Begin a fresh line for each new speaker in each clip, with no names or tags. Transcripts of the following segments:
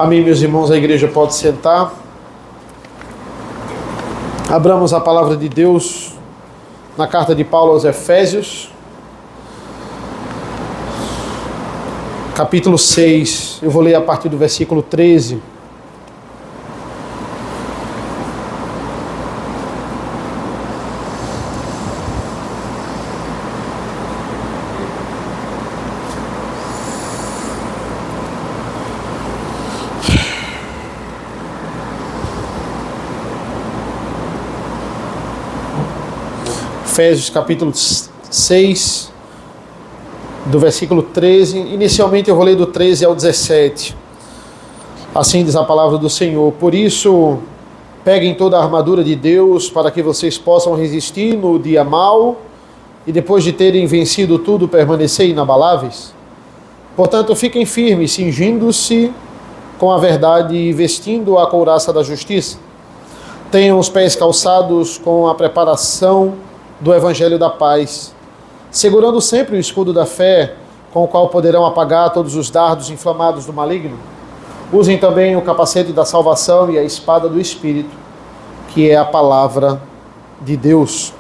Amém, meus irmãos, a igreja pode sentar. Abramos a palavra de Deus na carta de Paulo aos Efésios, capítulo 6. Eu vou ler a partir do versículo 13. Efésios capítulo 6, do versículo 13. Inicialmente eu vou ler do 13 ao 17. Assim diz a palavra do Senhor: Por isso, peguem toda a armadura de Deus, para que vocês possam resistir no dia mau, e depois de terem vencido tudo, permanecer inabaláveis. Portanto, fiquem firmes, cingindo-se com a verdade e vestindo a couraça da justiça. Tenham os pés calçados com a preparação do Evangelho da paz, segurando sempre o escudo da fé, com o qual poderão apagar todos os dardos inflamados do maligno. Usem também o capacete da salvação e a espada do Espírito, que é a palavra de Deus.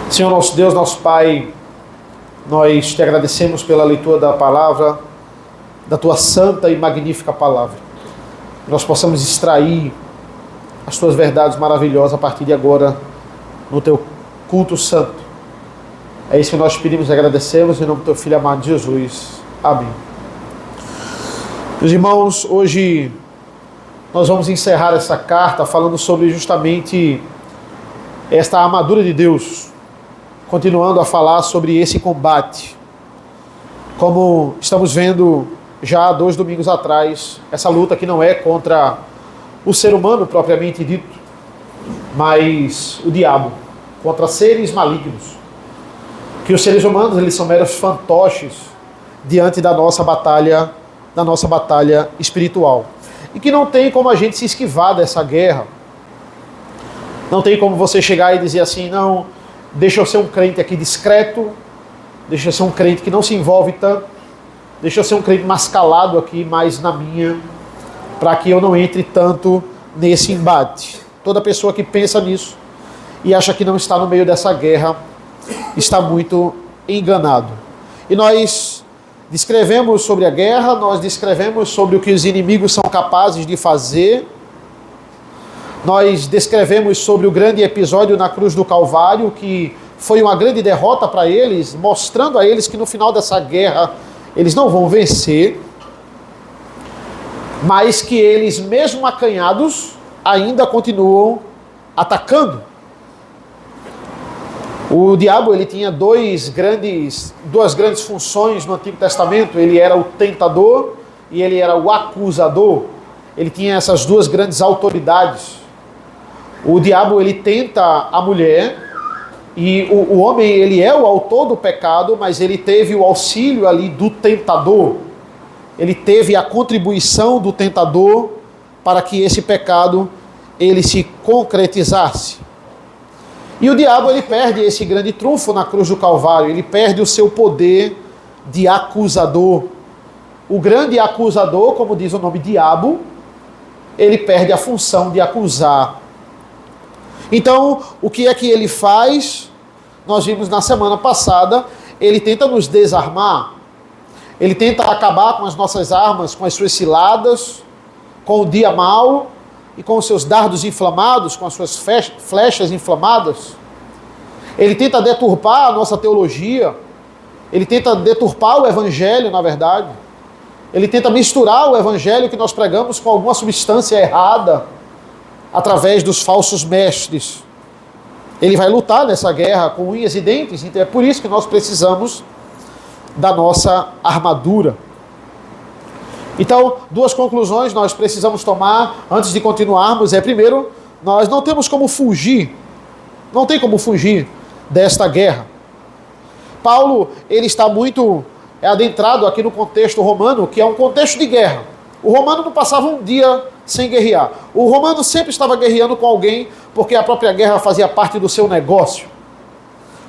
Senhor nosso Deus, nosso Pai, nós te agradecemos pela leitura da palavra, da tua santa e magnífica palavra. Que nós possamos extrair as tuas verdades maravilhosas a partir de agora no teu culto santo. É isso que nós pedimos e agradecemos em nome do teu Filho amado Jesus. Amém. Meus irmãos, hoje nós vamos encerrar essa carta falando sobre justamente esta armadura de Deus, continuando a falar sobre esse combate. Como estamos vendo já há 2 domingos atrás, essa luta que não é contra o ser humano propriamente dito, mas o diabo, contra seres malignos. Que os seres humanos, eles são meros fantoches diante da nossa batalha espiritual. E que não tem como a gente se esquivar dessa guerra. Não tem como você chegar e dizer assim: não, deixa eu ser um crente aqui discreto, deixa eu ser um crente que não se envolve tanto, deixa eu ser um crente mais calado aqui, mais na minha, para que eu não entre tanto nesse embate. Toda pessoa que pensa nisso e acha que não está no meio dessa guerra está muito enganado. E nós descrevemos sobre a guerra, nós descrevemos sobre o que os inimigos são capazes de fazer, nós descrevemos sobre o grande episódio na cruz do Calvário, que foi uma grande derrota para eles, mostrando a eles que no final dessa guerra eles não vão vencer, mas que eles, mesmo acanhados, ainda continuam atacando. O diabo, ele tinha duas grandes funções no Antigo Testamento. Ele era o tentador e ele era o acusador. Ele tinha essas duas grandes autoridades. O diabo, ele tenta a mulher, e o homem, ele é o autor do pecado, mas ele teve o auxílio ali do tentador. Ele teve a contribuição do tentador para que esse pecado ele se concretizasse. E o diabo, ele perde esse grande trunfo na cruz do Calvário, ele perde o seu poder de acusador. O grande acusador, como diz o nome diabo, ele perde a função de acusar. Então, o que é que ele faz? Nós vimos na semana passada, ele tenta nos desarmar. Ele tenta acabar com as nossas armas, com as suas ciladas, com o dia mau e com os seus dardos inflamados, com as suas flechas inflamadas. Ele tenta deturpar a nossa teologia. Ele tenta deturpar o evangelho, na verdade. Ele tenta misturar o evangelho que nós pregamos com alguma substância errada, através dos falsos mestres. Ele vai lutar nessa guerra com unhas e dentes. Então é por isso que nós precisamos da nossa armadura. Então, 2 conclusões nós precisamos tomar antes de continuarmos. Primeiro, nós não temos como fugir, não tem como fugir desta guerra. Paulo, ele está muito adentrado aqui no contexto romano, que é um contexto de guerra. O romano não passava um dia sem guerrear. O romano sempre estava guerreando com alguém, porque a própria guerra fazia parte do seu negócio.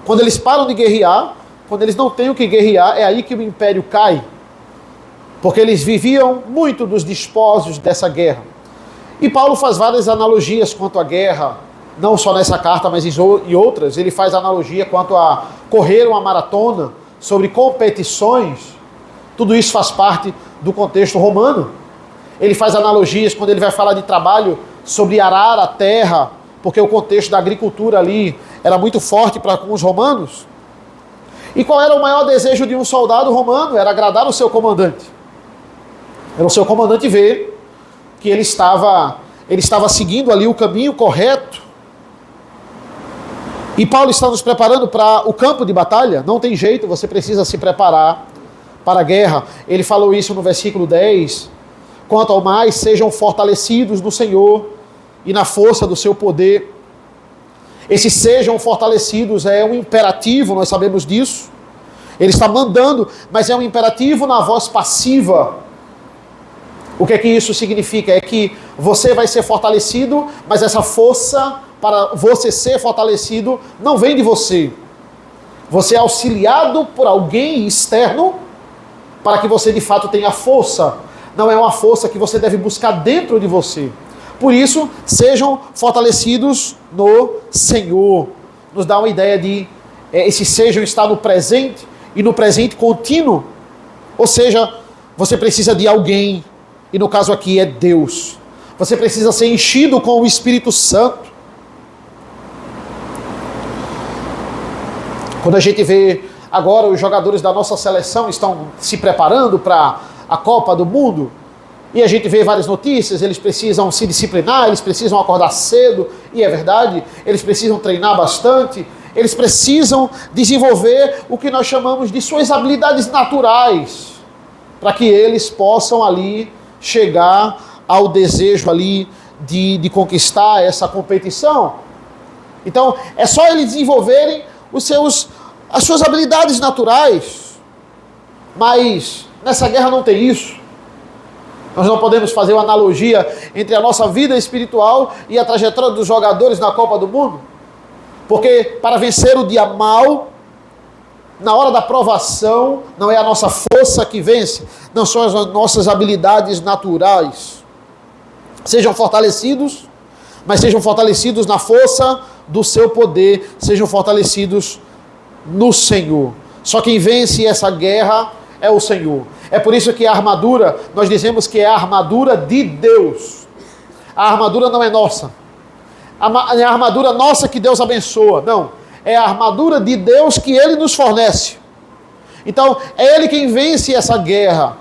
Quando eles param de guerrear, quando eles não têm o que guerrear, é aí que o império cai. porque eles viviam muito dos despojos dessa guerra. E Paulo faz várias analogias quanto à guerra, não só nessa carta, mas em outras. Ele faz analogia quanto a correr uma maratona, sobre competições. Tudo isso faz parte do contexto romano. Ele faz analogias quando ele vai falar de trabalho, sobre arar a terra, porque o contexto da agricultura ali era muito forte para com os romanos. E qual era o maior desejo de um soldado romano? Era agradar o seu comandante. Era o seu comandante ver que ele estava seguindo ali o caminho correto. E Paulo está nos preparando para o campo de batalha. Não tem jeito, você precisa se preparar para a guerra. Ele falou isso no versículo 10. Quanto ao mais, sejam fortalecidos no Senhor e na força do seu poder. Esses sejam fortalecidos é um imperativo, nós sabemos disso. Ele está mandando, mas é um imperativo na voz passiva. O que é que isso significa? É que você vai ser fortalecido, mas essa força para você ser fortalecido não vem de você. Você é auxiliado por alguém externo para que você de fato tenha força. Não é uma força que você deve buscar dentro de você. Por isso, sejam fortalecidos no Senhor. Nos dá uma ideia de esse sejam está no presente e no presente contínuo. Ou seja, você precisa de alguém, e no caso aqui é Deus. Você precisa ser enchido com o Espírito Santo. Quando a gente vê agora os jogadores da nossa seleção estão se preparando para a Copa do Mundo, e a gente vê várias notícias, eles precisam se disciplinar, eles precisam acordar cedo, e é verdade, eles precisam treinar bastante, eles precisam desenvolver o que nós chamamos de suas habilidades naturais, para que eles possam ali chegar ao desejo ali de conquistar essa competição. Então, é só eles desenvolverem as suas habilidades naturais, mas nessa guerra não tem isso. Nós não podemos fazer uma analogia entre a nossa vida espiritual e a trajetória dos jogadores na Copa do Mundo, porque para vencer o dia mal, na hora da provação, não é a nossa força que vence, não são as nossas habilidades naturais. Sejam fortalecidos, mas sejam fortalecidos na força do seu poder, sejam fortalecidos no Senhor. Só quem vence essa guerra é o Senhor. É por isso que a armadura, nós dizemos que é a armadura de Deus. A armadura não é nossa. É a armadura nossa que Deus abençoa. Não. É a armadura de Deus que Ele nos fornece. Então, é Ele quem vence essa guerra.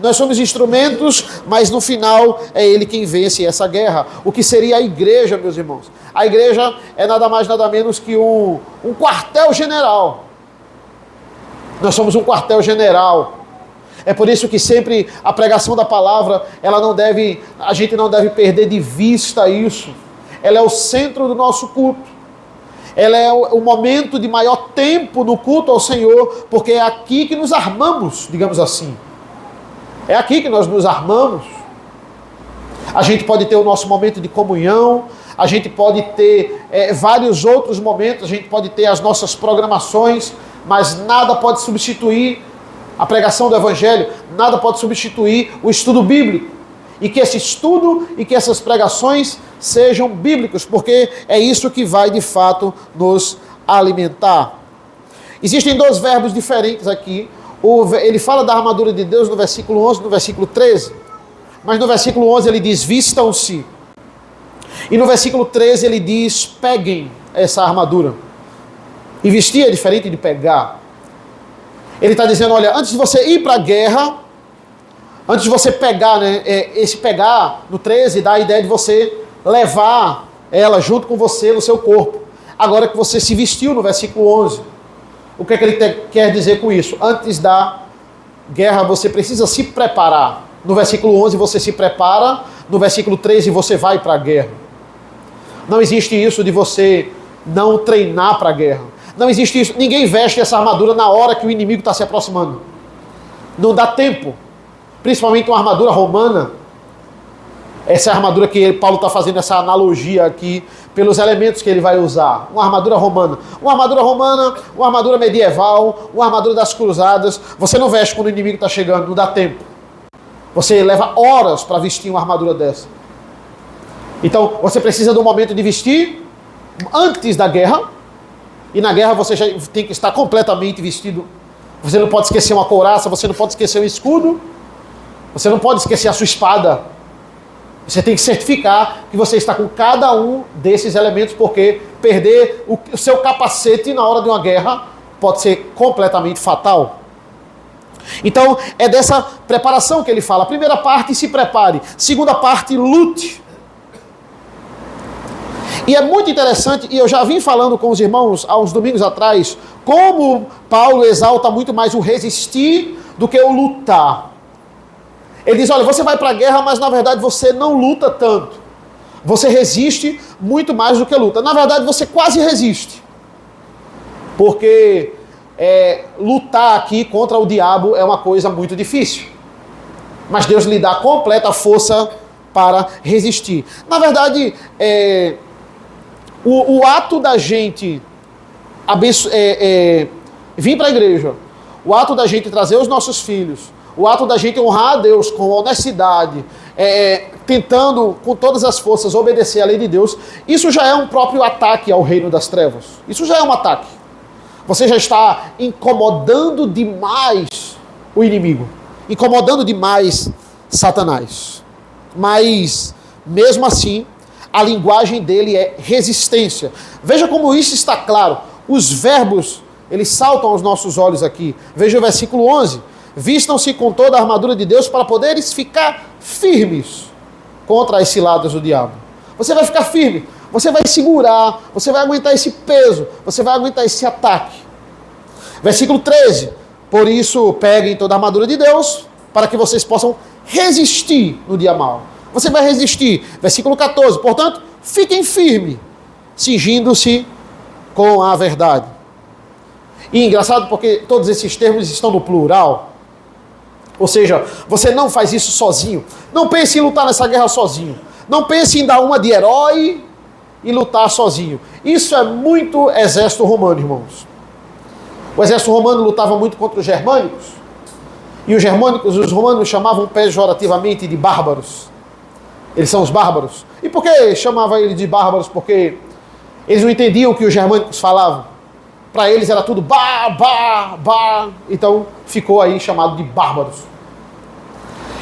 Nós somos instrumentos, mas no final é Ele quem vence essa guerra. O que seria a igreja, meus irmãos? A igreja é nada mais, nada menos que um quartel-general. Nós somos um quartel-general. É por isso que sempre a pregação da palavra, a gente não deve perder de vista isso. Ela é o centro do nosso culto. Ela é o momento de maior tempo no culto ao Senhor, porque é aqui que nos armamos, digamos assim. É aqui que nós nos armamos. A gente pode ter o nosso momento de comunhão, a gente pode ter vários outros momentos, a gente pode ter as nossas programações, mas nada pode substituir a pregação do Evangelho, nada pode substituir o estudo bíblico. E que esse estudo e que essas pregações sejam bíblicos, porque é isso que vai de fato nos alimentar. Existem dois verbos diferentes aqui. Ele fala da armadura de Deus no versículo 11, no versículo 13, mas no versículo 11 ele diz vistam-se, e no versículo 13 ele diz peguem essa armadura. E vestir é diferente de pegar. Ele está dizendo, olha, antes de você ir para a guerra, antes de você pegar, esse pegar no 13 dá a ideia de você levar ela junto com você no seu corpo. Agora que você se vestiu no versículo 11, o que é que ele quer dizer com isso? Antes da guerra você precisa se preparar. No versículo 11 você se prepara, no versículo 13 você vai para a guerra. Não existe isso de você não treinar para a guerra. Não existe isso. Ninguém veste essa armadura na hora que o inimigo está se aproximando. Não dá tempo. Principalmente uma armadura romana. Essa é a armadura que Paulo está fazendo essa analogia aqui, pelos elementos que ele vai usar. Uma armadura romana. Uma armadura medieval, uma armadura das cruzadas. Você não veste quando o inimigo está chegando, não dá tempo. Você leva horas para vestir uma armadura dessa. Então, você precisa de um momento de vestir antes da guerra. E na guerra você já tem que estar completamente vestido. Você não pode esquecer uma couraça, você não pode esquecer um escudo. Você não pode esquecer a sua espada. Você tem que certificar que você está com cada um desses elementos, porque perder o seu capacete na hora de uma guerra pode ser completamente fatal. Então, é dessa preparação que ele fala. A primeira parte, se prepare. Segunda parte, lute. E é muito interessante, e eu já vim falando com os irmãos há uns domingos atrás, como Paulo exalta muito mais o resistir do que o lutar. Ele diz, olha, você vai para a guerra, mas na verdade você não luta tanto. Você resiste muito mais do que luta. Na verdade, você quase resiste. Porque lutar aqui contra o diabo é uma coisa muito difícil. Mas Deus lhe dá completa força para resistir. Na verdade, o ato da gente vir para a igreja, o ato da gente trazer os nossos filhos, o ato da gente honrar a Deus com honestidade, tentando com todas as forças obedecer à lei de Deus, isso já é um próprio ataque ao reino das trevas. Isso já é um ataque. Você já está incomodando demais o inimigo, incomodando demais Satanás. Mas, mesmo assim, a linguagem dele é resistência. Veja como isso está claro. Os verbos, eles saltam aos nossos olhos aqui. Veja o versículo 11. Vistam-se com toda a armadura de Deus para poderes ficar firmes contra as ciladas do diabo. Você vai ficar firme, você vai segurar, você vai aguentar esse peso, você vai aguentar esse ataque. Versículo 13. Por isso, peguem toda a armadura de Deus para que vocês possam resistir no dia mau. Você vai resistir. Versículo 14. Portanto, fiquem firmes, cingindo-se com a verdade. E engraçado porque todos esses termos estão no plural. Ou seja, você não faz isso sozinho. Não pense em lutar nessa guerra sozinho. Não pense em dar uma de herói e lutar sozinho. Isso é muito exército romano, irmãos. O exército romano lutava muito contra os germânicos. E os romanos chamavam pejorativamente de bárbaros. Eles são os bárbaros. E por que chamava eles de bárbaros? Porque eles não entendiam o que os germânicos falavam. Para eles era tudo bá. Então ficou aí chamado de bárbaros.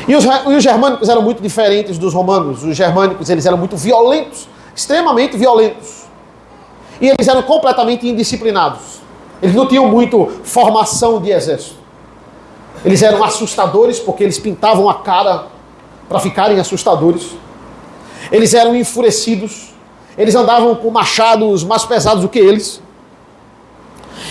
E os germânicos eram muito diferentes dos romanos. Os germânicos, eles eram muito violentos, extremamente violentos. E eles eram completamente indisciplinados. Eles não tinham muito formação de exército. Eles eram assustadores porque eles pintavam a cara para ficarem assustadores. Eles eram enfurecidos. Eles andavam com machados mais pesados do que eles.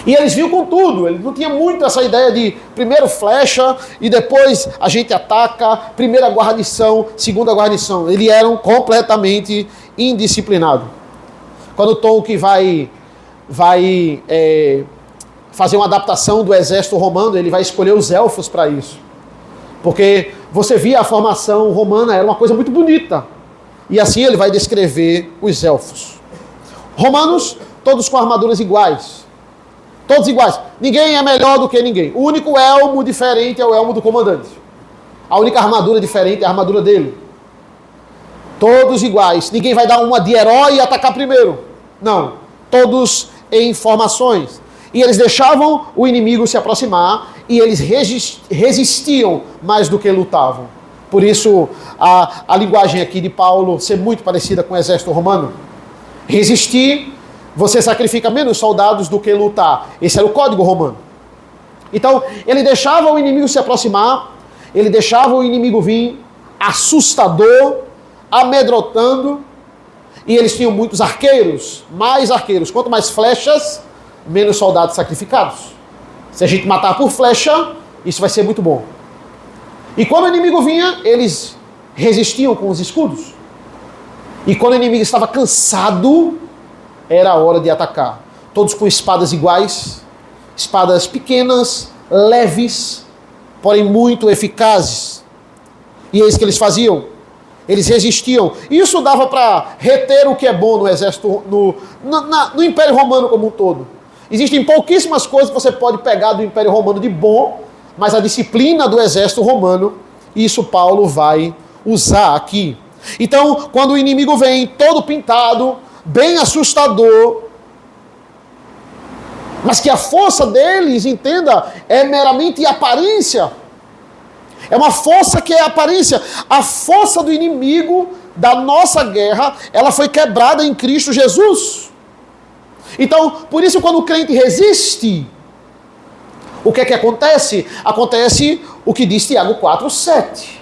E eles vinham com tudo. Eles não tinham muito essa ideia de primeiro flecha e depois a gente ataca, primeira guarnição, segunda guarnição. Eles eram completamente indisciplinados. Quando o Tolkien vai fazer uma adaptação do exército romano, ele vai escolher os elfos para isso. Porque você via a formação romana, era uma coisa muito bonita. E assim ele vai descrever os elfos. Romanos, todos com armaduras iguais. Todos iguais. Ninguém é melhor do que ninguém. O único elmo diferente é o elmo do comandante. A única armadura diferente é a armadura dele. Todos iguais. Ninguém vai dar uma de herói e atacar primeiro. Não. Todos em formações. E eles deixavam o inimigo se aproximar e eles resistiam mais do que lutavam. Por isso, a linguagem aqui de Paulo ser muito parecida com o exército romano. Resistir, você sacrifica menos soldados do que lutar. Esse era o código romano. Então, ele deixava o inimigo se aproximar, ele deixava o inimigo vir assustador, amedrontando, e eles tinham muitos arqueiros, mais arqueiros. Quanto mais flechas, menos soldados sacrificados. Se a gente matar por flecha, isso vai ser muito bom. E quando o inimigo vinha, eles resistiam com os escudos. E quando o inimigo estava cansado, era a hora de atacar. Todos com espadas iguais, espadas pequenas, leves, porém muito eficazes. E é isso que eles faziam. Eles resistiam. Isso dava para reter o que é bom no exército, no Império Romano como um todo. Existem pouquíssimas coisas que você pode pegar do Império Romano de bom, mas a disciplina do exército romano Isso Paulo vai usar aqui. Então, quando o inimigo vem todo pintado, bem assustador, mas que a força deles, entenda, é meramente aparência. É uma força que é aparência. A força do inimigo da nossa guerra, ela foi quebrada em Cristo Jesus. Então, por isso quando o crente resiste, o que é que acontece? Acontece o que diz Tiago 4:7.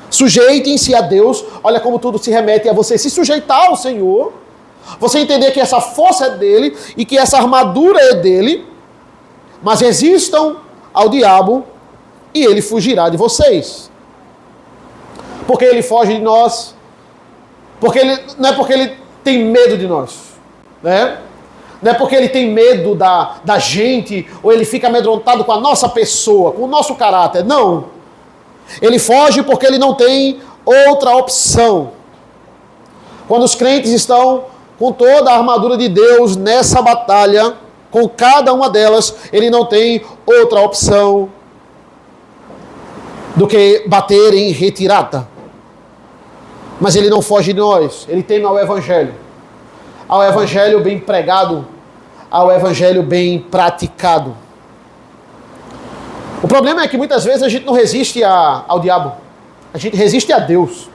Sujeitem-se a Deus. Olha como tudo se remete a você se sujeitar ao Senhor. Você entender que essa força é dele e que essa armadura é dele. Mas resistam ao diabo e ele fugirá de vocês. Porque ele foge de nós. Não é porque ele tem medo de nós, né? Não é porque ele tem medo da gente, ou ele fica amedrontado com a nossa pessoa, com o nosso caráter. Não. Ele foge porque ele não tem outra opção. Quando os crentes estão com toda a armadura de Deus nessa batalha, com cada uma delas, ele não tem outra opção do que bater em retirada. Mas ele não foge de nós, ele teme ao Evangelho. Ao Evangelho bem pregado, ao Evangelho bem praticado. O problema é que muitas vezes a gente não resiste ao diabo, a gente resiste a Deus.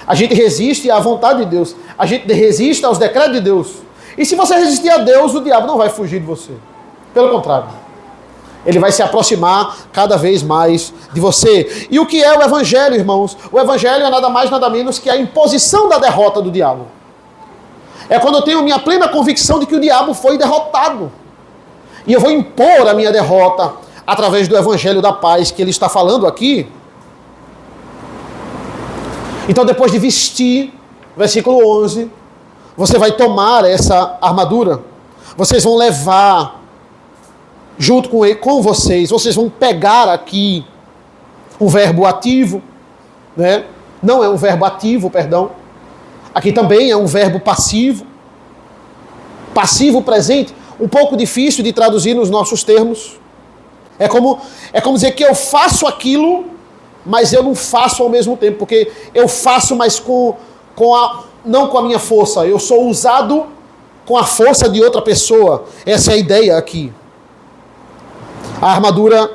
A gente resiste à vontade de Deus, a gente resiste aos decretos de Deus. E se você resistir a Deus, o diabo não vai fugir de você. Pelo contrário, ele vai se aproximar cada vez mais de você. E o que é o Evangelho, irmãos? O Evangelho é nada mais, nada menos que a imposição da derrota do diabo. É quando eu tenho minha plena convicção de que o diabo foi derrotado. E eu vou impor a minha derrota através do Evangelho da paz que ele está falando aqui. Então, depois de vestir, versículo 11, você vai tomar essa armadura. Vocês vão levar junto com vocês, vocês vão pegar aqui um verbo ativo, né? Não é um verbo ativo, perdão. Aqui também é um verbo passivo. Passivo presente, um pouco difícil de traduzir nos nossos termos. É como dizer que eu faço aquilo, mas eu não faço ao mesmo tempo, porque eu faço, mas não com a minha força. Eu sou usado com a força de outra pessoa. Essa é a ideia aqui. A armadura,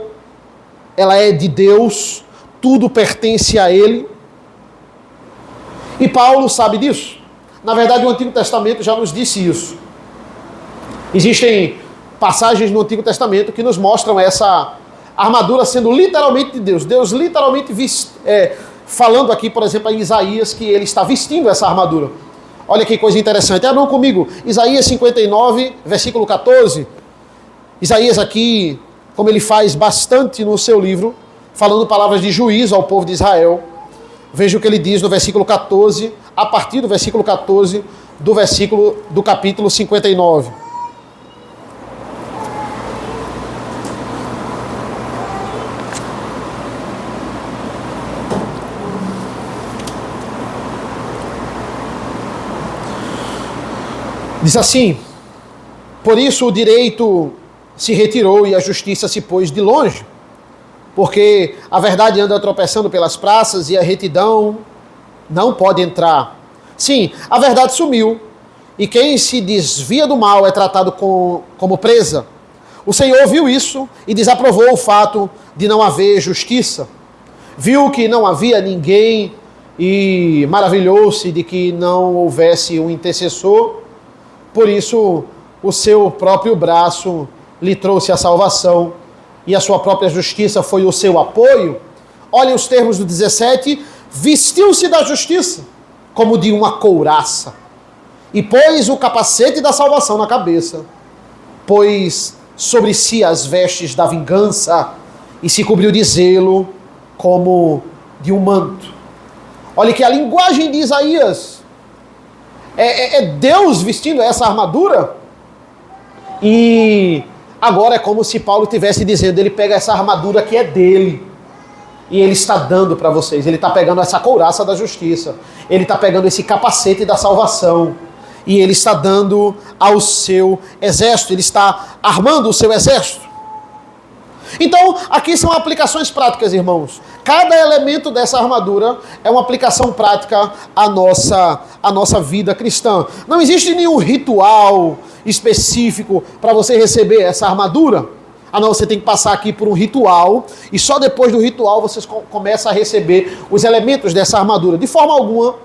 ela é de Deus, tudo pertence a Ele. E Paulo sabe disso. Na verdade, o Antigo Testamento já nos disse isso. Existem passagens no Antigo Testamento que nos mostram essa armadura sendo literalmente de Deus. Deus literalmente falando aqui, por exemplo, em Isaías, que ele está vestindo essa armadura. Olha que coisa interessante. Abram comigo, Isaías 59, versículo 14. Isaías aqui, como ele faz bastante no seu livro, falando palavras de juízo ao povo de Israel. Veja o que ele diz no versículo 14, a partir do versículo 14 do capítulo 59. Diz assim: por isso o direito se retirou e a justiça se pôs de longe, porque a verdade anda tropeçando pelas praças e a retidão não pode entrar. Sim, a verdade sumiu, e quem se desvia do mal é tratado como presa. O Senhor viu isso e desaprovou o fato de não haver justiça. Viu que não havia ninguém e maravilhou-se de que não houvesse um intercessor. Por isso, o seu próprio braço lhe trouxe a salvação e a sua própria justiça foi o seu apoio. Olhem os termos do 17. Vestiu-se da justiça como de uma couraça e pôs o capacete da salvação na cabeça. Pôs sobre si as vestes da vingança e se cobriu de zelo como de um manto. Olha que a linguagem de Isaías é Deus vestindo essa armadura. E agora é como se Paulo estivesse dizendo, ele pega essa armadura que é dele e ele está dando para vocês. Ele está pegando essa couraça da justiça, ele está pegando esse capacete da salvação e ele está dando ao seu exército, ele está armando o seu exército. Então, aqui são aplicações práticas, irmãos. Cada elemento dessa armadura é uma aplicação prática à nossa vida cristã. Não existe nenhum ritual específico para você receber essa armadura. Ah não, você tem que passar aqui por um ritual e só depois do ritual você começa a receber os elementos dessa armadura. De forma alguma,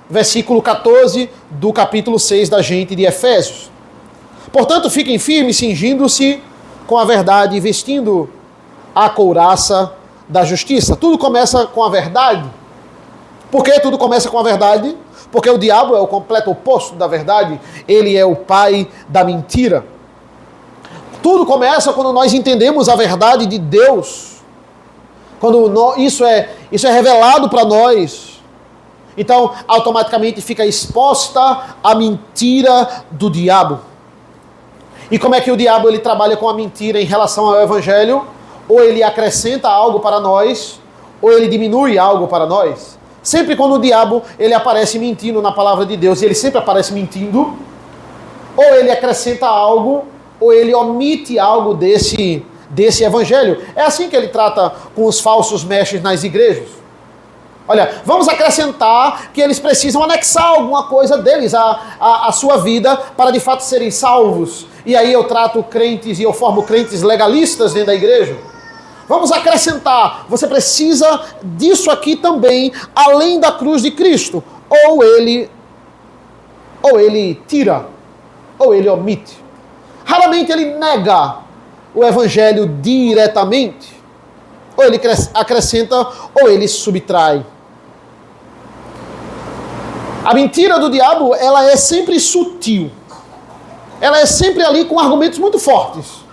versículo 14 do capítulo 6 da gente de Efésios. Portanto, fiquem firmes, cingindo-se com a verdade e vestindo a couraça da justiça. Tudo começa com a verdade. Por que tudo começa com a verdade? Porque o diabo é o completo oposto da verdade. Ele é o pai da mentira. Tudo começa quando nós entendemos a verdade de Deus. Quando isso é revelado para nós. Então, automaticamente fica exposta a mentira do diabo. E como é que o diabo ele trabalha com a mentira em relação ao evangelho? Ou ele acrescenta algo para nós, ou ele diminui algo para nós. Sempre quando o diabo ele aparece mentindo na palavra de Deus, e ele sempre aparece mentindo, ou ele acrescenta algo, ou ele omite algo desse evangelho. É assim que ele trata com os falsos mestres nas igrejas. Olha, vamos acrescentar que eles precisam anexar alguma coisa deles à sua vida para de fato serem salvos. E aí eu trato crentes e eu formo crentes legalistas dentro da igreja. Vamos acrescentar, você precisa disso aqui também, além da cruz de Cristo. Ou ele tira, ou ele omite. Raramente ele nega o evangelho diretamente. Ou ele acrescenta, ou ele subtrai. A mentira do diabo, ela é sempre sutil. Ela é sempre ali com argumentos muito fortes.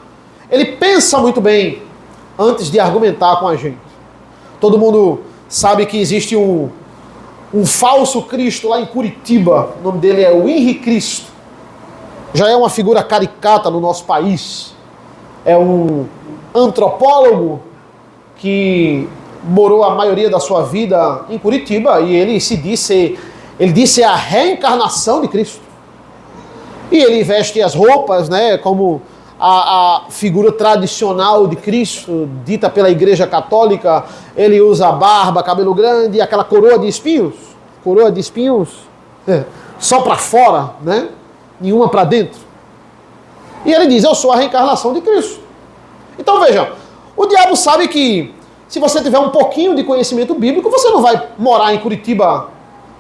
Ele pensa muito bem antes de argumentar com a gente. Todo mundo sabe que existe um falso Cristo lá em Curitiba. O nome dele é o Henrique Cristo. Já é uma figura caricata no nosso país. É um antropólogo que morou a maioria da sua vida em Curitiba e ele disse a reencarnação de Cristo. E ele veste as roupas, né, como a figura tradicional de Cristo, dita pela Igreja Católica. Ele usa barba, cabelo grande e aquela coroa de espinhos. Coroa de espinhos só para fora, né? Nenhuma para dentro. E ele diz, eu sou a reencarnação de Cristo. Então veja, o diabo sabe que se você tiver um pouquinho de conhecimento bíblico, você não vai morar em Curitiba.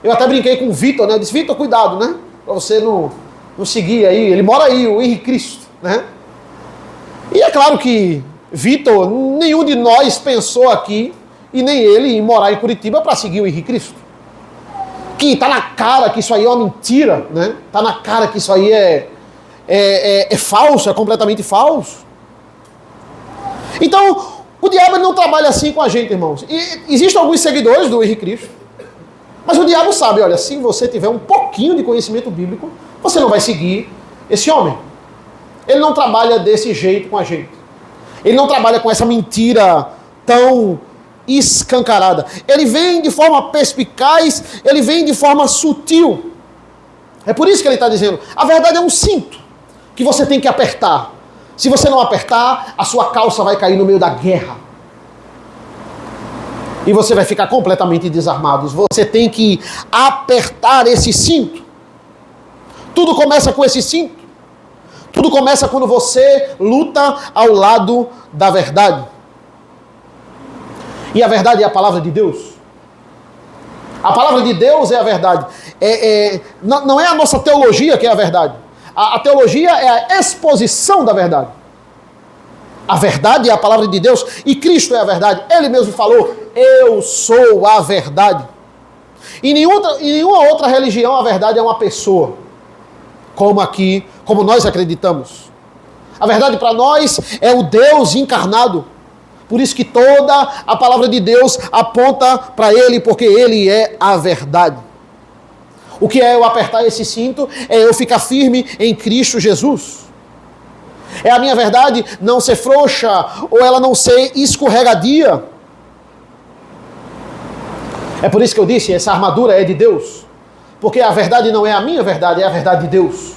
Eu até brinquei com o Vitor, né? Eu disse, Vitor, cuidado, né? Para você não seguir aí. Ele mora aí, o Henrique Cristo, né? E é claro que Vitor, nenhum de nós pensou aqui, e nem ele, em morar em Curitiba para seguir o Henrique Cristo. Que tá na cara que isso aí é uma mentira, né? Tá na cara que isso aí é falso, é completamente falso. Então, o diabo não trabalha assim com a gente, irmãos. E existem alguns seguidores do Henrique Cristo, mas o diabo sabe, olha, se você tiver um pouquinho de conhecimento bíblico, você não vai seguir esse homem. Ele não trabalha desse jeito com a gente. Ele não trabalha com essa mentira tão escancarada. Ele vem de forma perspicaz, ele vem de forma sutil. É por isso que ele está dizendo, a verdade é um cinto que você tem que apertar. Se você não apertar, a sua calça vai cair no meio da guerra. E você vai ficar completamente desarmado. Você tem que apertar esse cinto. Tudo começa com esse cinto. Tudo começa quando você luta ao lado da verdade. E a verdade é a palavra de Deus. A palavra de Deus é a verdade. Não é a nossa teologia que é a verdade. A teologia é a exposição da verdade. A verdade é a palavra de Deus e Cristo é a verdade. Ele mesmo falou, eu sou a verdade. Em nenhuma outra religião a verdade é uma pessoa. Como nós acreditamos. A verdade para nós é o Deus encarnado. Por isso que toda a palavra de Deus aponta para Ele, porque Ele é a verdade. O que é eu apertar esse cinto? É eu ficar firme em Cristo Jesus. É a minha verdade não ser frouxa, ou ela não ser escorregadia. É por isso que eu disse, essa armadura é de Deus. Porque a verdade não é a minha verdade, é a verdade de Deus.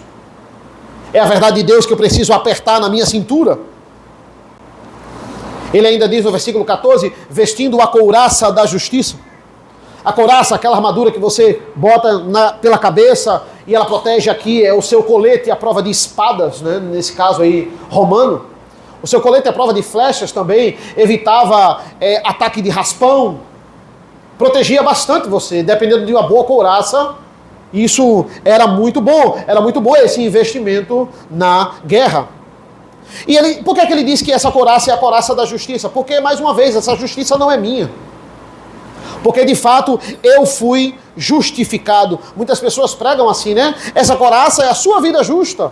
É a verdade de Deus que eu preciso apertar na minha cintura. Ele ainda diz no versículo 14, vestindo a couraça da justiça. A couraça, aquela armadura que você bota pela cabeça e ela protege aqui, é o seu colete à prova de espadas, né? Nesse caso aí, romano. O seu colete à prova de flechas também evitava ataque de raspão. Protegia bastante você, dependendo de uma boa couraça. Isso era muito bom esse investimento na guerra. E por que ele diz que essa couraça é a couraça da justiça? Porque, mais uma vez, essa justiça não é minha. Porque, de fato, eu fui justificado. Muitas pessoas pregam assim, né? Essa couraça é a sua vida justa,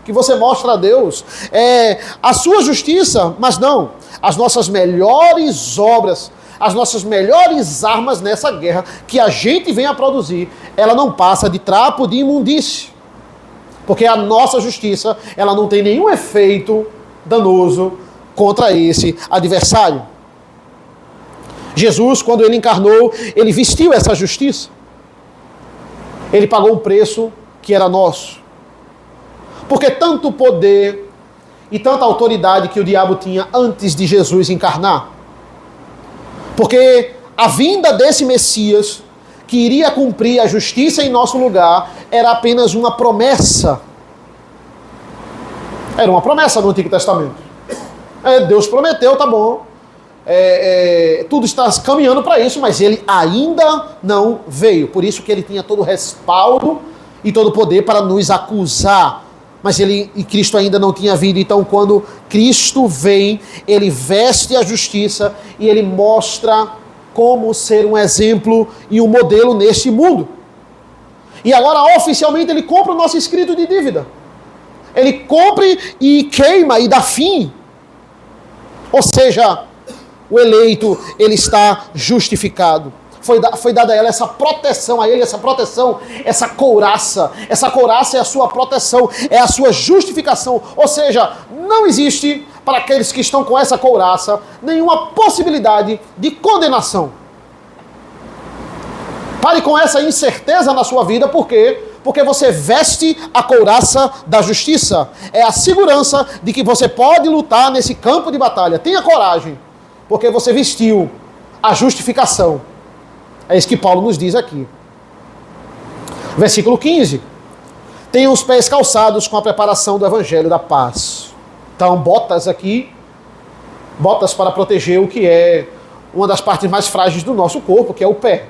que você mostra a Deus. É a sua justiça, mas não. As nossas melhores obras, as nossas melhores armas nessa guerra que a gente vem a produzir, ela não passa de trapo de imundície. Porque a nossa justiça, ela não tem nenhum efeito danoso contra esse adversário. Jesus, quando ele encarnou, ele vestiu essa justiça. Ele pagou um preço que era nosso. Porque tanto poder e tanta autoridade que o diabo tinha antes de Jesus encarnar. Porque a vinda desse Messias, que iria cumprir a justiça em nosso lugar, era apenas uma promessa. Era uma promessa no Antigo Testamento. Deus prometeu, tá bom. Tudo está caminhando para isso, mas ele ainda não veio. Por isso que ele tinha todo o respaldo e todo o poder para nos acusar. Mas Cristo ainda não tinha vindo. Então, quando Cristo vem, ele veste a justiça e ele mostra como ser um exemplo e um modelo neste mundo. E agora, oficialmente, ele compra o nosso escrito de dívida. Ele compra e queima e dá fim. Ou seja, o eleito, ele está justificado. Foi dada a ele essa proteção, essa couraça. Essa couraça é a sua proteção, é a sua justificação. Ou seja, não existe, para aqueles que estão com essa couraça, nenhuma possibilidade de condenação. Pare com essa incerteza na sua vida, por quê? Porque você veste a couraça da justiça. É a segurança de que você pode lutar nesse campo de batalha. Tenha coragem, porque você vestiu a justificação. É isso que Paulo nos diz aqui. Versículo 15. Tenham os pés calçados com a preparação do evangelho da paz. Então, botas aqui, botas para proteger o que é uma das partes mais frágeis do nosso corpo, que é o pé.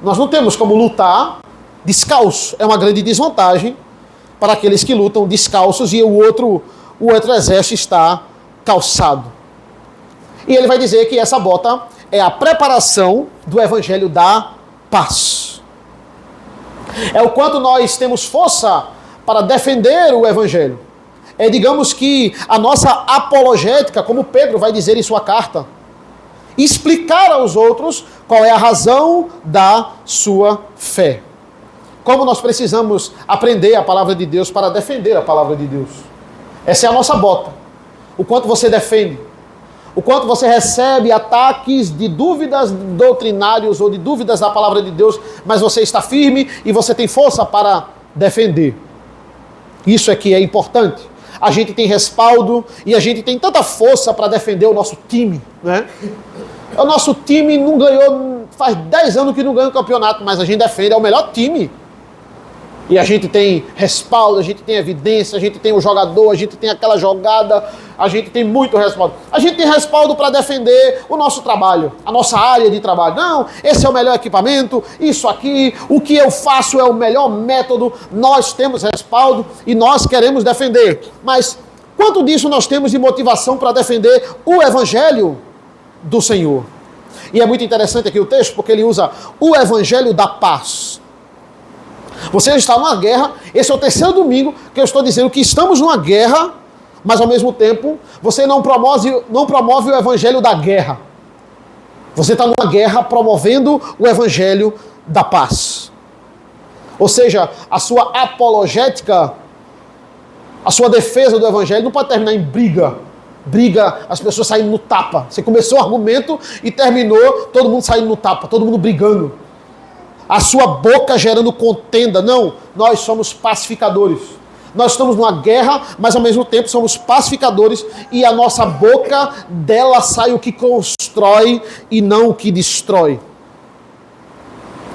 Nós não temos como lutar descalço. É uma grande desvantagem para aqueles que lutam descalços e o outro exército está calçado. E ele vai dizer que essa bota é a preparação do evangelho da paz. É o quanto nós temos força para defender o evangelho. Digamos que a nossa apologética, como Pedro vai dizer em sua carta, explicar aos outros qual é a razão da sua fé. Como nós precisamos aprender a palavra de Deus para defender a palavra de Deus. Essa é a nossa bota. O quanto você defende. O quanto você recebe ataques de dúvidas doutrinários ou de dúvidas da palavra de Deus, mas você está firme e você tem força para defender. Isso é que é importante. A gente tem respaldo e a gente tem tanta força para defender o nosso time, né? O nosso time não ganhou, faz 10 anos que não ganha o campeonato, mas a gente defende, é o melhor time. E a gente tem respaldo, a gente tem evidência, a gente tem o jogador, a gente tem aquela jogada, a gente tem muito respaldo. A gente tem respaldo para defender o nosso trabalho, a nossa área de trabalho. Não, esse é o melhor equipamento, isso aqui, o que eu faço é o melhor método, nós temos respaldo e nós queremos defender. Mas quanto disso nós temos de motivação para defender o evangelho do Senhor? E é muito interessante aqui o texto, porque ele usa o evangelho da paz. Você está numa guerra, esse é o terceiro domingo que eu estou dizendo que estamos numa guerra, mas ao mesmo tempo você não promove o evangelho da guerra. Você está numa guerra promovendo o evangelho da paz. Ou seja, a sua apologética, a sua defesa do evangelho não pode terminar em briga. As pessoas saindo no tapa. Você começou o argumento e terminou todo mundo saindo no tapa, todo mundo brigando. A sua boca gerando contenda. Não, nós somos pacificadores. Nós estamos numa guerra, mas ao mesmo tempo somos pacificadores e a nossa boca, dela sai o que constrói e não o que destrói.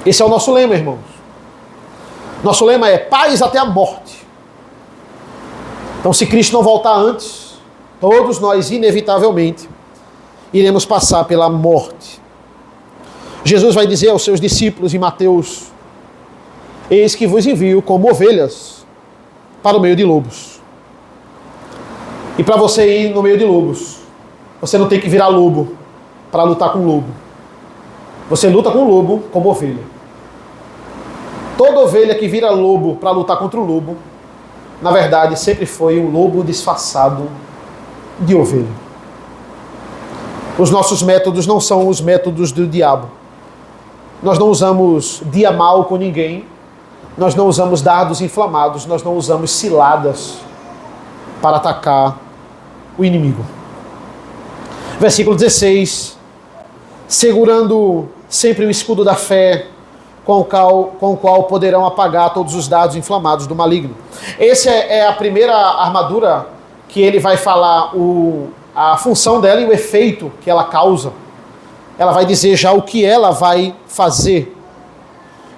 Esse é o nosso lema, irmãos. Nosso lema é paz até a morte. Então, se Cristo não voltar antes, todos nós, inevitavelmente, iremos passar pela morte. Jesus vai dizer aos seus discípulos em Mateus: eis que vos envio como ovelhas para o meio de lobos. E para você ir no meio de lobos, você não tem que virar lobo para lutar com o lobo. Você luta com o lobo como ovelha. Toda ovelha que vira lobo para lutar contra o lobo, na verdade, sempre foi um lobo disfarçado de ovelha. Os nossos métodos não são os métodos do diabo. Nós não usamos dia mal com ninguém. Nós não usamos dardos inflamados. Nós não usamos ciladas para atacar o inimigo. Versículo 16. Segurando sempre o escudo da fé, com o qual poderão apagar todos os dardos inflamados do maligno. Essa é a primeira armadura que ele vai falar a função dela e o efeito que ela causa. Ela vai dizer já o que ela vai fazer.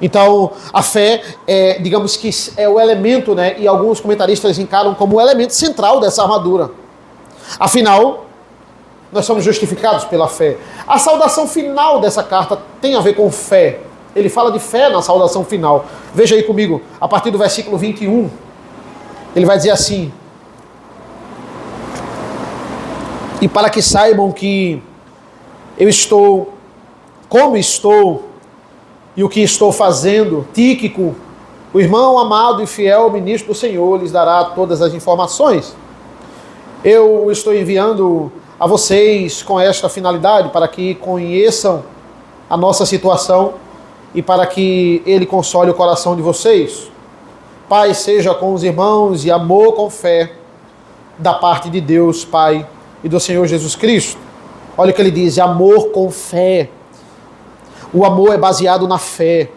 Então, a fé, digamos que é o elemento, né, e alguns comentaristas encaram como o elemento central dessa armadura. Afinal, nós somos justificados pela fé. A saudação final dessa carta tem a ver com fé. Ele fala de fé na saudação final. Veja aí comigo, a partir do versículo 21, ele vai dizer assim: e para que saibam que eu estou, como estou, e o que estou fazendo, Tíquico, o irmão amado e fiel ministro do Senhor, lhes dará todas as informações. Eu estou enviando a vocês com esta finalidade, para que conheçam a nossa situação e para que ele console o coração de vocês. Paz seja com os irmãos e amor com fé da parte de Deus, Pai, e do Senhor Jesus Cristo. Olha o que ele diz: amor com fé. O amor é baseado na fé.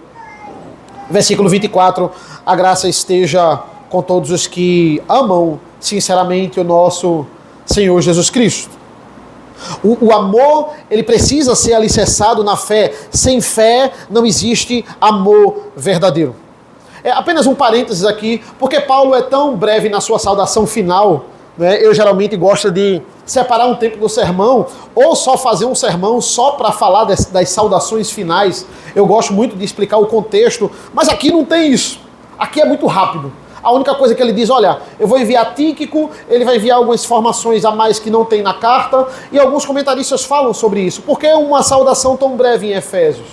Versículo 24: a graça esteja com todos os que amam sinceramente o nosso Senhor Jesus Cristo. O amor, ele precisa ser alicerçado na fé. Sem fé não existe amor verdadeiro. É apenas um parênteses aqui, porque Paulo é tão breve na sua saudação final, né? Eu geralmente gosto de separar um tempo do sermão, ou só fazer um sermão só para falar das saudações finais. Eu gosto muito de explicar o contexto, mas aqui não tem isso. Aqui é muito rápido. A única coisa que ele diz: olha, eu vou enviar Tíquico, ele vai enviar algumas informações a mais que não tem na carta, e alguns comentaristas falam sobre isso. Por que uma saudação tão breve em Efésios?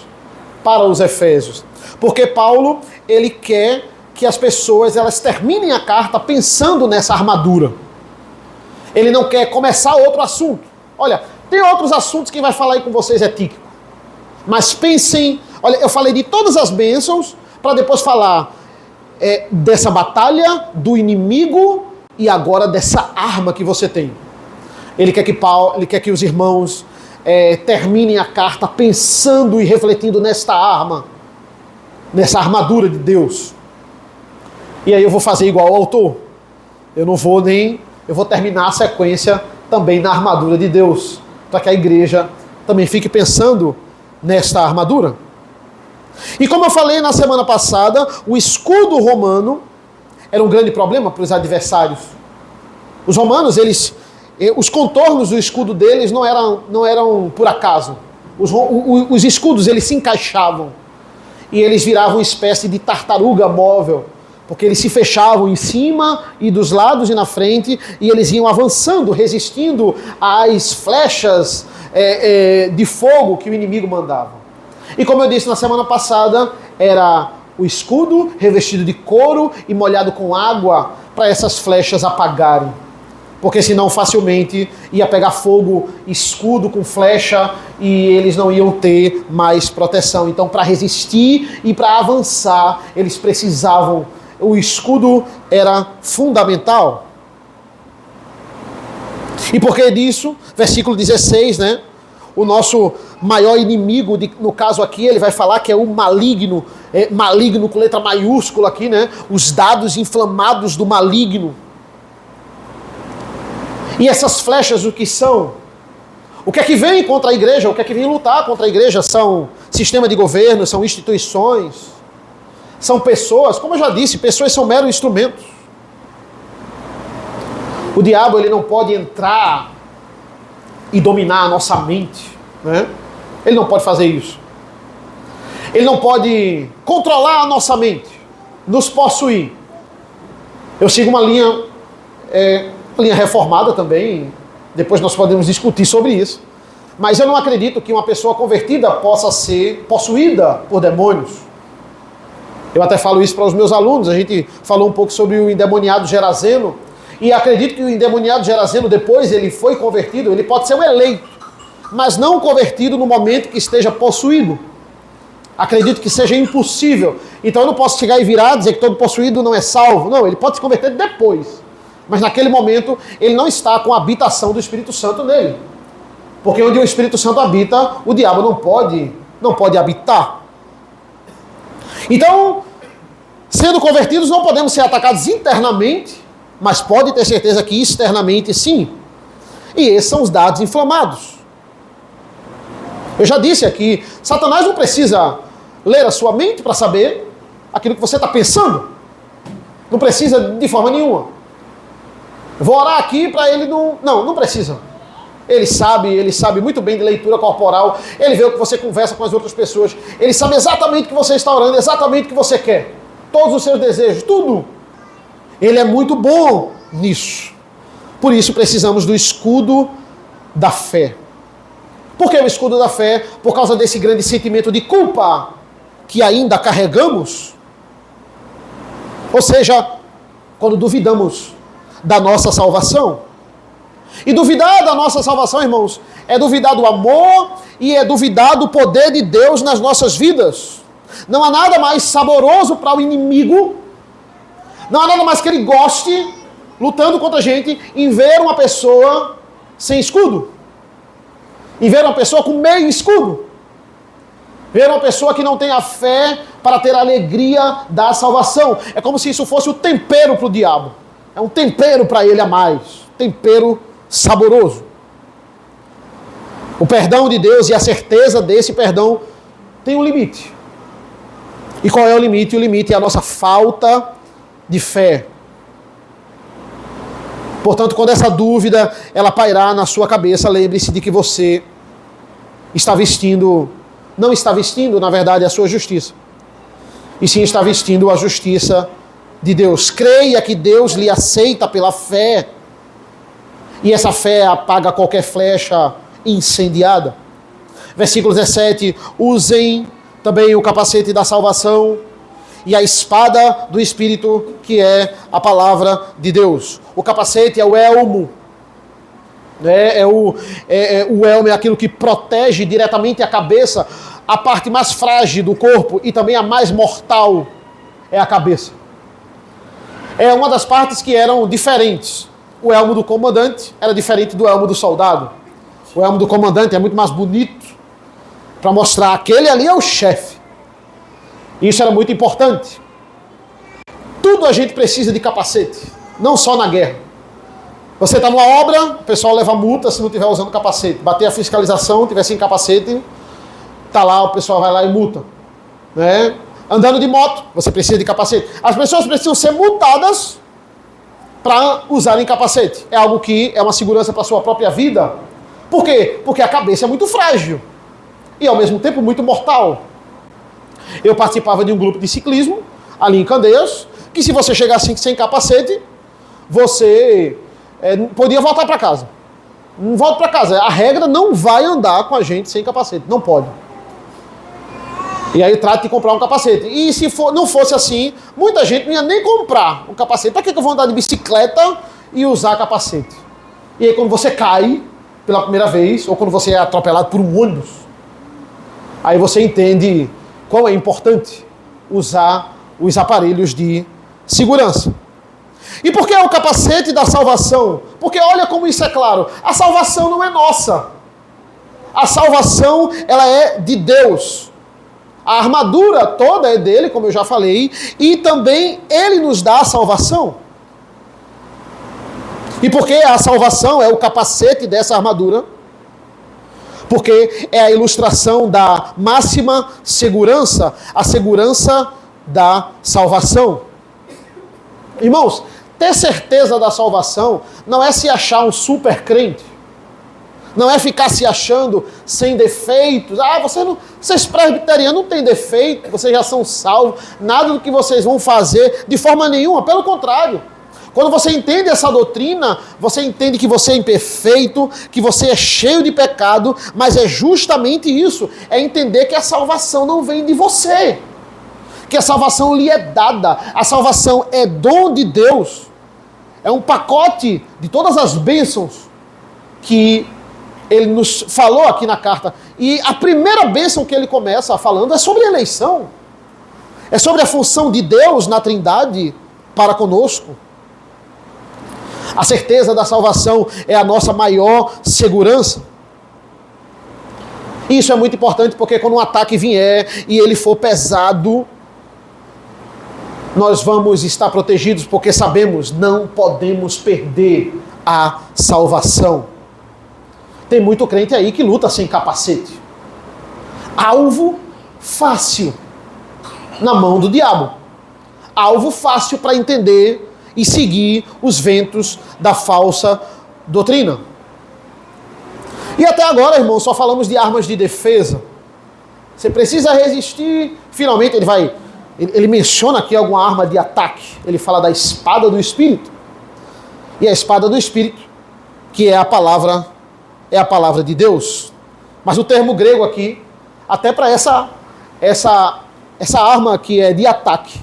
Para os Efésios. Porque Paulo, ele quer que as pessoas elas terminem a carta pensando nessa armadura. Ele não quer começar outro assunto. Olha, tem outros assuntos que vai falar aí com vocês é Tíquico. Mas pensem, olha, eu falei de todas as bênçãos, para depois falar dessa batalha, do inimigo e agora dessa arma que você tem. Ele quer que os irmãos terminem a carta pensando e refletindo nesta arma, nessa armadura de Deus. E aí eu vou fazer igual ao autor. Eu vou terminar a sequência também na armadura de Deus, para que a igreja também fique pensando nesta armadura. E como eu falei na semana passada, o escudo romano era um grande problema para os adversários. Os romanos, os contornos do escudo deles não eram por acaso. Os escudos, eles se encaixavam. E eles viravam uma espécie de tartaruga móvel, porque eles se fechavam em cima e dos lados e na frente, e eles iam avançando, resistindo às flechas de fogo que o inimigo mandava. E como eu disse na semana passada, era o escudo revestido de couro e molhado com água para essas flechas apagarem. Porque senão facilmente ia pegar fogo, escudo com flecha, e eles não iam ter mais proteção. Então, para resistir e para avançar, eles precisavam. O escudo era fundamental. E por que disso? Versículo 16, né? O nosso maior inimigo, no caso aqui, ele vai falar que é o maligno. maligno com letra maiúscula aqui, né? Os dados inflamados do maligno. E essas flechas o que são? O que é que vem contra a igreja? O que é que vem lutar contra a igreja? São sistema de governo, são instituições, são pessoas. Como eu já disse, pessoas são meros instrumentos. O diabo, ele não pode entrar e dominar a nossa mente, né? Ele não pode fazer isso. Ele não pode controlar a nossa mente, nos possuir. Eu sigo uma linha reformada também, depois nós podemos discutir sobre isso. Mas eu não acredito que uma pessoa convertida possa ser possuída por demônios. Eu até falo isso para os meus alunos, a gente falou um pouco sobre o endemoniado Gerazeno, e acredito que o endemoniado Gerazeno, depois ele foi convertido, ele pode ser um eleito, mas não convertido no momento que esteja possuído. Acredito que seja impossível. Então eu não posso chegar e virar, dizer que todo possuído não é salvo. Não, ele pode se converter depois. Mas naquele momento ele não está com a habitação do Espírito Santo nele. Porque onde o Espírito Santo habita, o diabo não pode habitar. Então, sendo convertidos, não podemos ser atacados internamente, mas pode ter certeza que externamente sim. E esses são os dados inflamados. Eu já disse aqui, Satanás não precisa ler a sua mente para saber aquilo que você está pensando. Não precisa de forma nenhuma. Vou orar aqui para ele não... Não precisa. Ele sabe muito bem de leitura corporal, ele vê o que você conversa com as outras pessoas, ele sabe exatamente o que você está orando, exatamente o que você quer. Todos os seus desejos, tudo. Ele é muito bom nisso. Por isso precisamos do escudo da fé. Por que o escudo da fé? Por causa desse grande sentimento de culpa que ainda carregamos. Ou seja, quando duvidamos da nossa salvação. E duvidar da nossa salvação, irmãos, é duvidar do amor e é duvidar do poder de Deus nas nossas vidas. Não há nada mais saboroso para o inimigo, não há nada mais que ele goste, lutando contra a gente, em ver uma pessoa sem escudo. Em ver uma pessoa com meio escudo. Ver uma pessoa que não tem a fé para ter a alegria da salvação. É como se isso fosse o tempero para o diabo. É um tempero para ele a mais. Tempero saboroso. O perdão de Deus e a certeza desse perdão tem um limite. E qual é o limite? O limite é a nossa falta de fé. Portanto, quando essa dúvida ela pairar na sua cabeça, lembre-se de que você não está vestindo, na verdade, a sua justiça. E sim está vestindo a justiça de Deus. Creia que Deus lhe aceita pela fé. E essa fé apaga qualquer flecha incendiada. Versículo 17. Usem também o capacete da salvação e a espada do Espírito, que é a palavra de Deus. O capacete é o elmo. O elmo é aquilo que protege diretamente a cabeça, a parte mais frágil do corpo e também a mais mortal é a cabeça. É uma das partes que eram diferentes. O elmo do comandante era diferente do elmo do soldado. O elmo do comandante é muito mais bonito para mostrar aquele ali é o chefe. Isso era muito importante. Tudo a gente precisa de capacete, não só na guerra. Você está numa obra, o pessoal leva multa se não estiver usando capacete. Bater a fiscalização, tiver sem capacete, tá lá, o pessoal vai lá e multa. Né? Andando de moto, você precisa de capacete. As pessoas precisam ser multadas para usarem capacete. É algo que é uma segurança para a sua própria vida. Por quê? Porque a cabeça é muito frágil e ao mesmo tempo muito mortal. Eu participava de um grupo de ciclismo ali em Candeias, que se você chegasse sem capacete, você podia voltar para casa. Não volta para casa. A regra não vai andar com a gente sem capacete. Não pode. E aí trata de comprar um capacete. E se não fosse assim, muita gente não ia nem comprar um capacete. Para que eu vou andar de bicicleta e usar capacete? E aí quando você cai pela primeira vez, ou quando você é atropelado por um ônibus, aí você entende qual é importante usar os aparelhos de segurança. E por que é o capacete da salvação? Porque olha como isso é claro. A salvação não é nossa. A salvação, ela é de Deus. A armadura toda é dele, como eu já falei, e também ele nos dá a salvação. E porque a salvação é o capacete dessa armadura, porque é a ilustração da máxima segurança, a segurança da salvação. Irmãos, ter certeza da salvação não é se achar um super crente. Não é ficar se achando sem defeitos. Vocês presbiterianos não têm defeito, vocês já são salvos, nada do que vocês vão fazer de forma nenhuma, pelo contrário. Quando você entende essa doutrina, você entende que você é imperfeito, que você é cheio de pecado, mas é justamente isso, é entender que a salvação não vem de você, que a salvação lhe é dada, a salvação é dom de Deus, é um pacote de todas as bênçãos que ele nos falou aqui na carta. E a primeira bênção que ele começa falando é sobre a eleição, é sobre a função de Deus na Trindade para conosco. A certeza da salvação é a nossa maior segurança. Isso é muito importante porque quando um ataque vier e ele for pesado, nós vamos estar protegidos porque sabemos, não podemos perder a salvação. Tem muito crente aí que luta sem capacete. Alvo fácil na mão do diabo. Alvo fácil para entender e seguir os ventos da falsa doutrina. E até agora, irmão, só falamos de armas de defesa. Você precisa resistir. Finalmente ele menciona aqui alguma arma de ataque. Ele fala da espada do Espírito. E a espada do Espírito, que é a palavra de Deus. Mas o termo grego aqui, até para essa arma que é de ataque,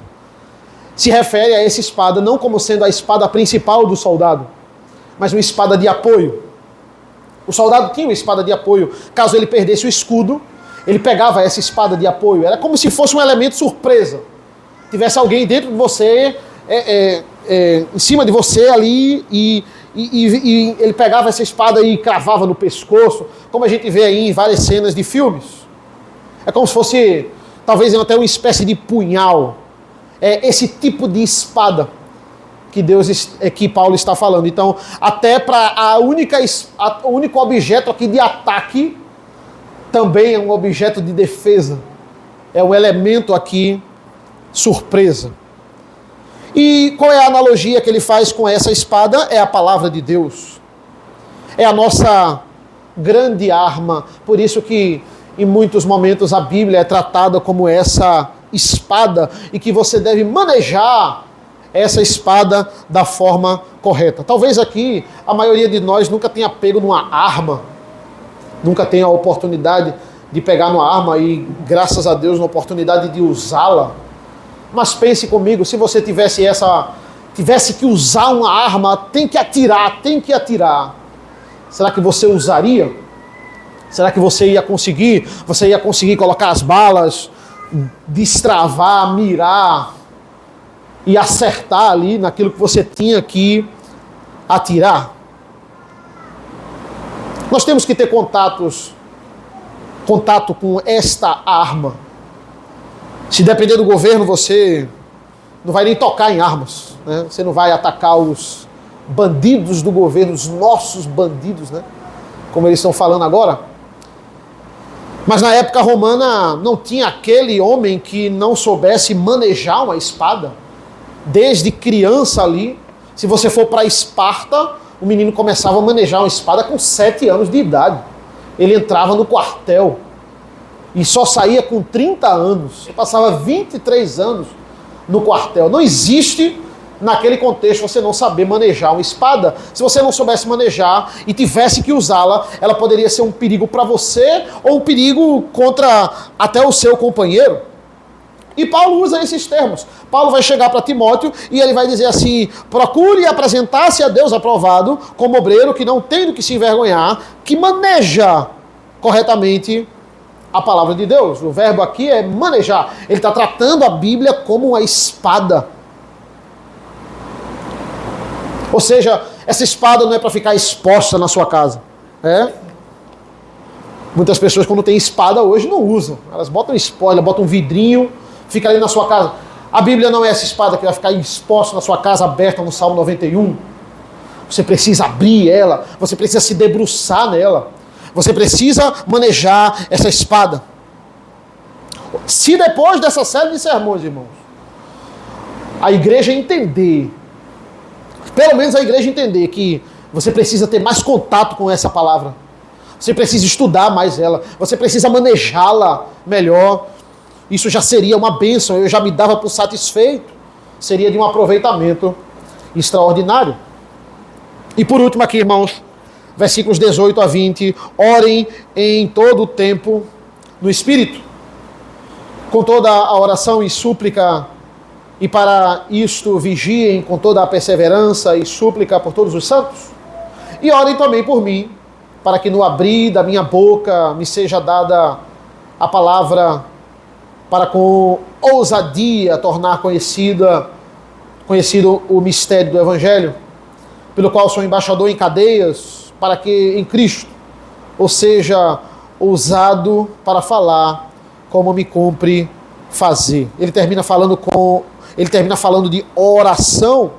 se refere a essa espada não como sendo a espada principal do soldado, mas uma espada de apoio. O soldado tinha uma espada de apoio. Caso ele perdesse o escudo, ele pegava essa espada de apoio. Era como se fosse um elemento surpresa. Tivesse alguém dentro de você, em cima de você ali, e ele pegava essa espada e cravava no pescoço, como a gente vê aí em várias cenas de filmes. É como se fosse, talvez até uma espécie de punhal. É esse tipo de espada que Paulo está falando. Então, até para o único objeto aqui de ataque, também é um objeto de defesa. É um elemento aqui surpresa. E qual é a analogia que ele faz com essa espada? É a palavra de Deus. É a nossa grande arma. Por isso que em muitos momentos a Bíblia é tratada como essa espada e que você deve manejar essa espada da forma correta. Talvez aqui a maioria de nós nunca tenha pego numa arma, nunca tenha a oportunidade de pegar numa arma e, graças a Deus, na oportunidade de usá-la. Mas pense comigo, se você tivesse que usar uma arma, tem que atirar. Será que você usaria? Será que você ia conseguir colocar as balas, destravar, mirar e acertar ali naquilo que você tinha que atirar? Nós temos que ter contato com esta arma. Se depender do governo, você não vai nem tocar em armas, né? Você não vai atacar os bandidos do governo, os nossos bandidos, né? Como eles estão falando agora. Mas na época romana não tinha aquele homem que não soubesse manejar uma espada. Desde criança ali, se você for para Esparta, o menino começava a manejar uma espada com 7 anos de idade. Ele entrava no quartel e só saía com 30 anos. Você passava 23 anos no quartel. Não existe, naquele contexto, você não saber manejar uma espada. Se você não soubesse manejar e tivesse que usá-la, ela poderia ser um perigo para você ou um perigo contra até o seu companheiro. E Paulo usa esses termos. Paulo vai chegar para Timóteo e ele vai dizer assim: procure apresentar-se a Deus aprovado como obreiro que não tem do que se envergonhar, que maneja corretamente a palavra de Deus. O verbo aqui é manejar. Ele está tratando a Bíblia como uma espada. Ou seja, essa espada não é para ficar exposta na sua casa. Muitas pessoas, quando tem espada hoje, não usam. Elas botam spoiler, botam um vidrinho, fica ali na sua casa. A Bíblia não é essa espada que vai ficar exposta na sua casa, aberta no Salmo 91. Você precisa abrir ela, você precisa se debruçar nela. Você precisa manejar essa espada. Se depois dessa série de sermões, irmãos, a igreja entender, pelo menos a igreja entender que você precisa ter mais contato com essa palavra, você precisa estudar mais ela, você precisa manejá-la melhor, isso já seria uma bênção, eu já me dava por satisfeito, seria de um aproveitamento extraordinário. E por último aqui, irmãos, versículos 18 a 20, orem em todo o tempo no Espírito, com toda a oração e súplica, e para isto vigiem com toda a perseverança e súplica por todos os santos. E orem também por mim, para que no abrir da minha boca me seja dada a palavra para com ousadia tornar conhecido o mistério do Evangelho, pelo qual sou embaixador em cadeias, para que em Cristo, ou seja, ousado para falar como me cumpre fazer. Ele termina falando de oração.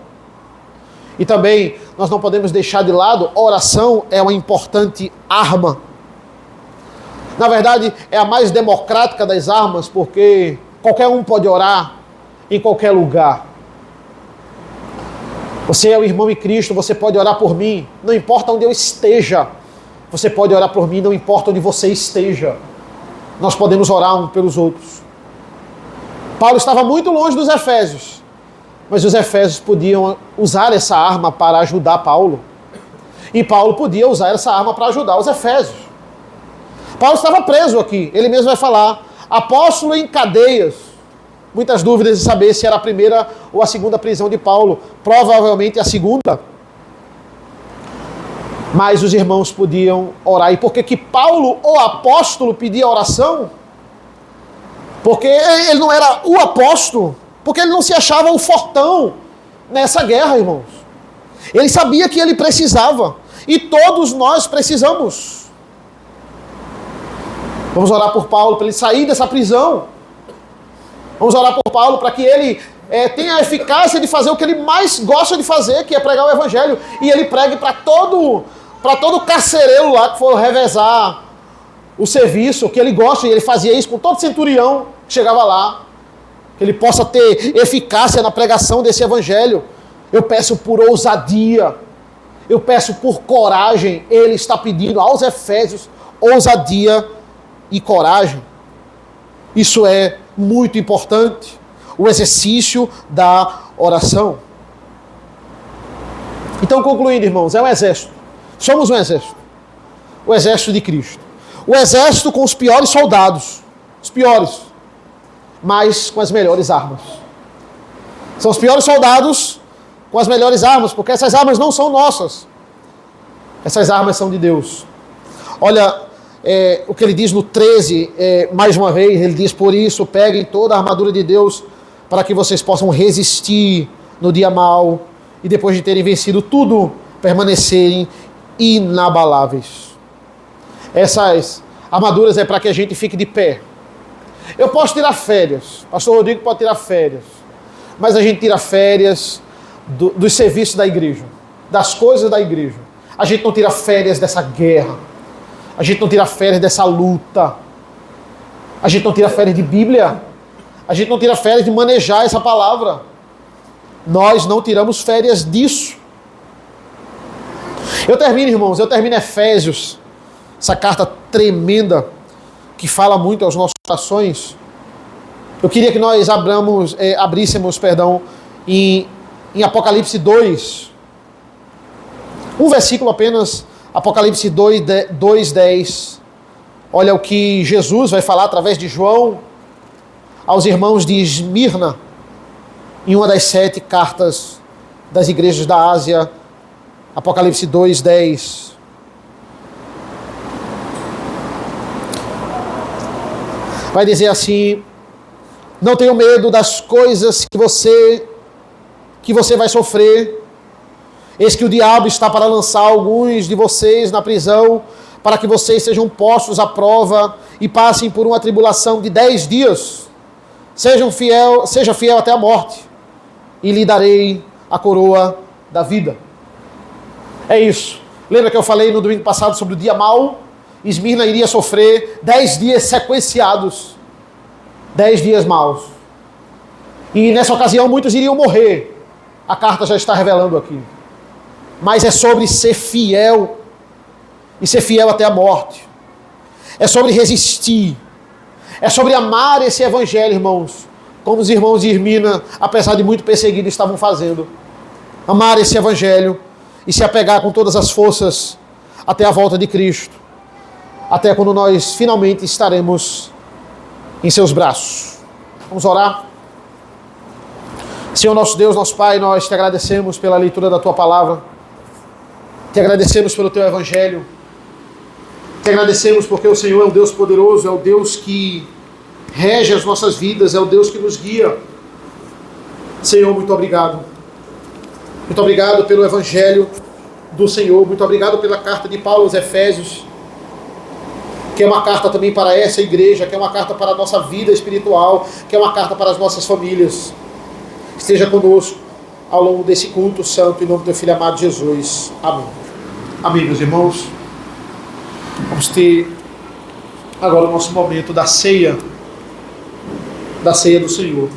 E também nós não podemos deixar de lado, oração é uma importante arma. Na verdade, é a mais democrática das armas, porque qualquer um pode orar em qualquer lugar. Você é o irmão em Cristo, você pode orar por mim, não importa onde eu esteja. Você pode orar por mim, não importa onde você esteja. Nós podemos orar uns pelos outros. Paulo estava muito longe dos Efésios, mas os Efésios podiam usar essa arma para ajudar Paulo. E Paulo podia usar essa arma para ajudar os Efésios. Paulo estava preso aqui, ele mesmo vai falar, apóstolo em cadeias. Muitas dúvidas de saber se era a primeira ou a segunda prisão de Paulo. Provavelmente a segunda. Mas os irmãos podiam orar. E por que Paulo, o apóstolo, pedia oração? Porque ele não era o apóstolo. Porque ele não se achava o fortão nessa guerra, irmãos. Ele sabia que ele precisava. E todos nós precisamos. Vamos orar por Paulo para ele sair dessa prisão. Vamos orar por Paulo para que ele tenha a eficácia de fazer o que ele mais gosta de fazer, que é pregar o Evangelho. E ele pregue para todo carcereiro lá que for revezar o serviço, que ele gosta, e ele fazia isso com todo centurião que chegava lá. Que ele possa ter eficácia na pregação desse Evangelho. Eu peço por ousadia, eu peço por coragem. Ele está pedindo aos Efésios ousadia e coragem. Isso é muito importante, o exercício da oração. Então, concluindo, irmãos, é um exército. Somos um exército. O exército de Cristo. O exército com os piores soldados. Os piores. Mas com as melhores armas. São os piores soldados com as melhores armas, porque essas armas não são nossas. Essas armas são de Deus. Olha, o que ele diz no 13, mais uma vez, ele diz, por isso, peguem toda a armadura de Deus para que vocês possam resistir no dia mau e depois de terem vencido tudo, permanecerem inabaláveis. Essas armaduras é para que a gente fique de pé. Eu posso tirar férias, pastor Rodrigo pode tirar férias, mas a gente tira férias dos serviços da igreja, das coisas da igreja. A gente não tira férias dessa guerra. A gente não tira férias dessa luta. A gente não tira férias de Bíblia. A gente não tira férias de manejar essa palavra. Nós não tiramos férias disso. Eu termino, irmãos, Efésios, essa carta tremenda, que fala muito aos nossos corações. Eu queria que nós abríssemos em Apocalipse 2. Um versículo apenas, Apocalipse 2:10. Olha o que Jesus vai falar através de João aos irmãos de Esmirna, em uma das 7 cartas das igrejas da Ásia. Apocalipse 2:10. Vai dizer assim: não tenham medo das coisas que você vai sofrer. Eis que o diabo está para lançar alguns de vocês na prisão, para que vocês sejam postos à prova e passem por uma tribulação de 10 dias. Seja fiel até a morte, e lhe darei a coroa da vida. É isso. Lembra que eu falei no domingo passado sobre o dia mau? Esmirna iria sofrer 10 dias sequenciados. 10 dias maus. E nessa ocasião muitos iriam morrer. A carta já está revelando aqui. Mas é sobre ser fiel. E ser fiel até a morte. É sobre resistir. É sobre amar esse evangelho, irmãos. Como os irmãos de Esmirna, apesar de muito perseguidos, estavam fazendo. Amar esse evangelho e se apegar com todas as forças até a volta de Cristo. Até quando nós finalmente estaremos em seus braços. Vamos orar? Senhor nosso Deus, nosso Pai, nós te agradecemos pela leitura da Tua Palavra. Te agradecemos pelo Teu Evangelho. Te agradecemos porque o Senhor é um Deus poderoso, é o Deus que rege as nossas vidas, é o Deus que nos guia. Senhor, muito obrigado. Muito obrigado pelo Evangelho do Senhor. Muito obrigado pela carta de Paulo aos Efésios, que é uma carta também para essa igreja, que é uma carta para a nossa vida espiritual, que é uma carta para as nossas famílias. Esteja conosco ao longo desse culto santo, em nome do Teu Filho amado Jesus. Amém. Amém, meus irmãos. Vamos ter agora o nosso momento da ceia do Senhor.